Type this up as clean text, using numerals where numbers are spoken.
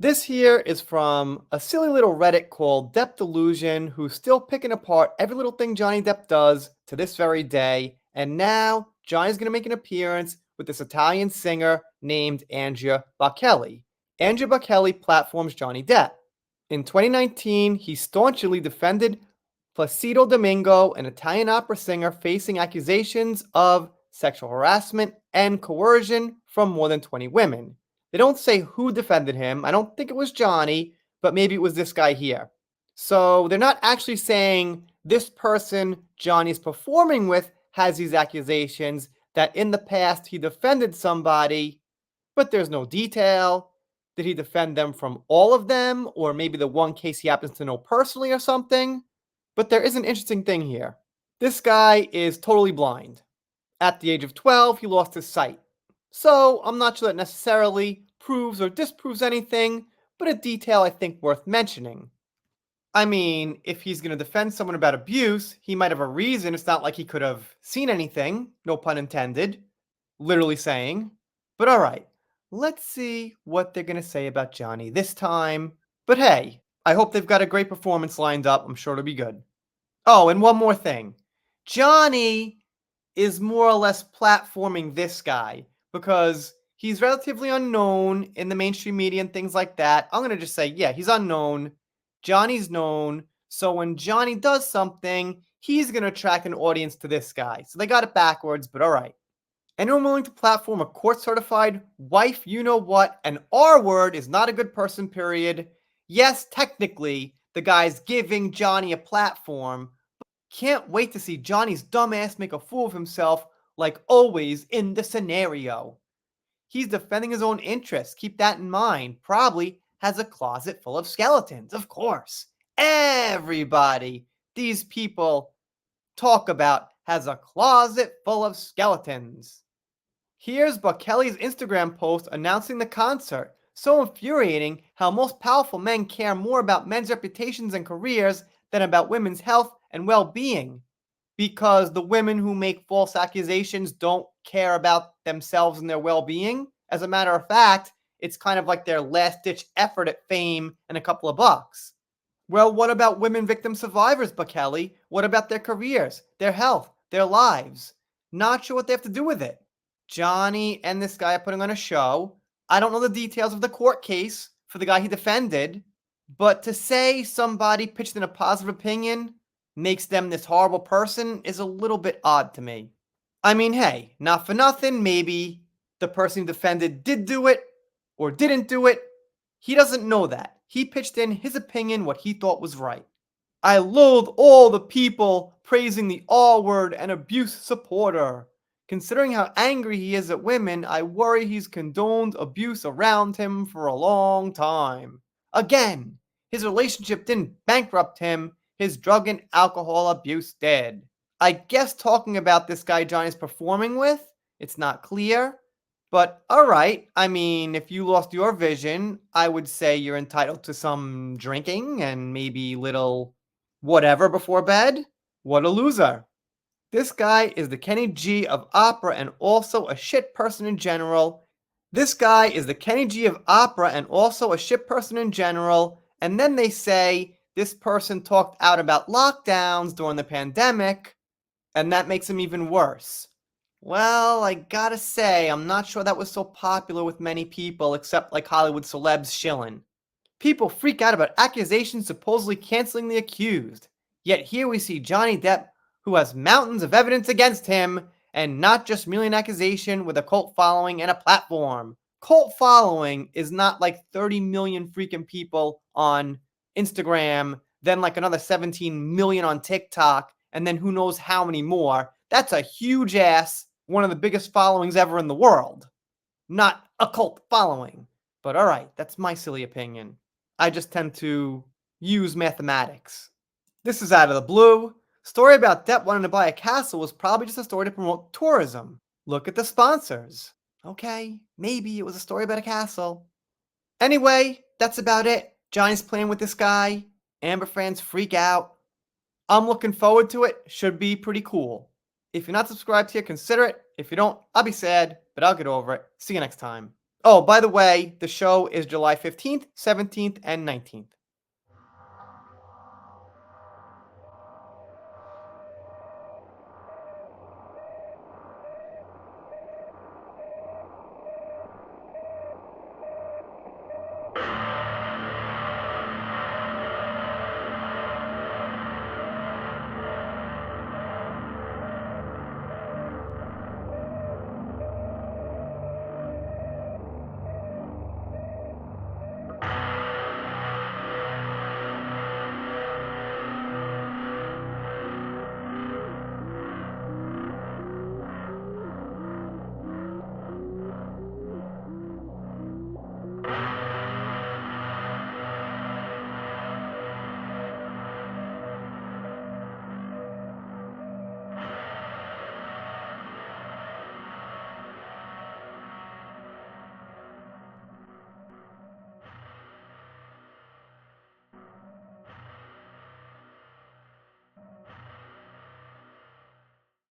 This here is from a silly little Reddit called Depp Delusion, who's still picking apart every little thing Johnny Depp does to this very day. And now Johnny's going to make an appearance with this Italian singer named Andrea Bocelli. Andrea Bocelli platforms Johnny Depp. In 2019, he staunchly defended Placido Domingo, an Italian opera singer facing accusations of sexual harassment and coercion from more than 20 women. They don't say who defended him. I don't think it was Johnny, but maybe it was this guy here. So they're not actually saying this person Johnny's performing with has these accusations, that in the past he defended somebody, but there's no detail. Did he defend them from all of them? Or maybe the one case he happens to know personally or something? But there is an interesting thing here. This guy is totally blind. At the age of 12, he lost his sight. So I'm not sure that necessarily proves or disproves anything, but a detail I think worth mentioning. I mean, if he's going to defend someone about abuse, he might have a reason. It's not like he could have seen anything, no pun intended, literally saying. But alright, let's see what they're going to say about Johnny this time. But hey, I hope they've got a great performance lined up. I'm sure it'll be good. Oh, and one more thing. Johnny is more or less platforming this guy because he's relatively unknown in the mainstream media and things like that. I'm going to just say, yeah, he's unknown. Johnny's known. So when Johnny does something, he's going to attract an audience to this guy. So they got it backwards, but all right. Anyone willing to platform a court-certified wife, you know what, and R word is not a good person, period. Yes, technically, the guy's giving Johnny a platform. Can't wait to see Johnny's dumbass make a fool of himself, like always in the scenario. He's defending his own interests. Keep that in mind. Probably has a closet full of skeletons, of course. Everybody these people talk about has a closet full of skeletons. Here's Bocelli's Instagram post announcing the concert. So infuriating how most powerful men care more about men's reputations and careers than about women's health and well-being. Because the women who make false accusations don't care about themselves and their well-being. As a matter of fact, it's kind of like their last-ditch effort at fame and a couple of bucks. Well, what about women victim survivors, Bocelli? What about their careers, their health, their lives? Not sure what they have to do with it. Johnny and this guy are putting on a show. I don't know the details of the court case for the guy he defended, but to say somebody pitched in a positive opinion makes them this horrible person is a little bit odd to me. I mean, hey, not for nothing, maybe the person he defended did do it or didn't do it. He doesn't know that. He pitched in his opinion, what he thought was right. I loathe all the people praising the R word and abuse supporter. Considering how angry he is at women, I worry he's condoned abuse around him for a long time. Again, his relationship didn't bankrupt him, his drug and alcohol abuse did. I guess talking about this guy Johnny's performing with, it's not clear. But alright, I mean, if you lost your vision, I would say you're entitled to some drinking and maybe little whatever before bed. What a loser. This guy is the Kenny G of opera and also a shit person in general. This guy is the Kenny G of opera and also a shit person in general. And then they say this person talked out about lockdowns during the pandemic, and that makes him even worse. Well, I gotta say, I'm not sure that was so popular with many people except like Hollywood celebs shillin'. People freak out about accusations supposedly canceling the accused. Yet here we see Johnny Depp, who has mountains of evidence against him, and not just merely an accusation with a cult following and a platform. Cult following is not like 30 million freaking people on Instagram, then like another 17 million on TikTok, and then who knows how many more. That's a huge ass, one of the biggest followings ever in the world. Not a cult following. But alright, that's my silly opinion. I just tend to use mathematics. This is out of the blue. Story about Depp wanting to buy a castle was probably just a story to promote tourism. Look at the sponsors. Okay, maybe it was a story about a castle. Anyway, that's about it. Johnny's playing with this guy. Amber fans freak out. I'm looking forward to it. Should be pretty cool. If you're not subscribed here, consider it. If you don't, I'll be sad, but I'll get over it. See you next time. Oh, by the way, the show is July 15th, 17th, and 19th.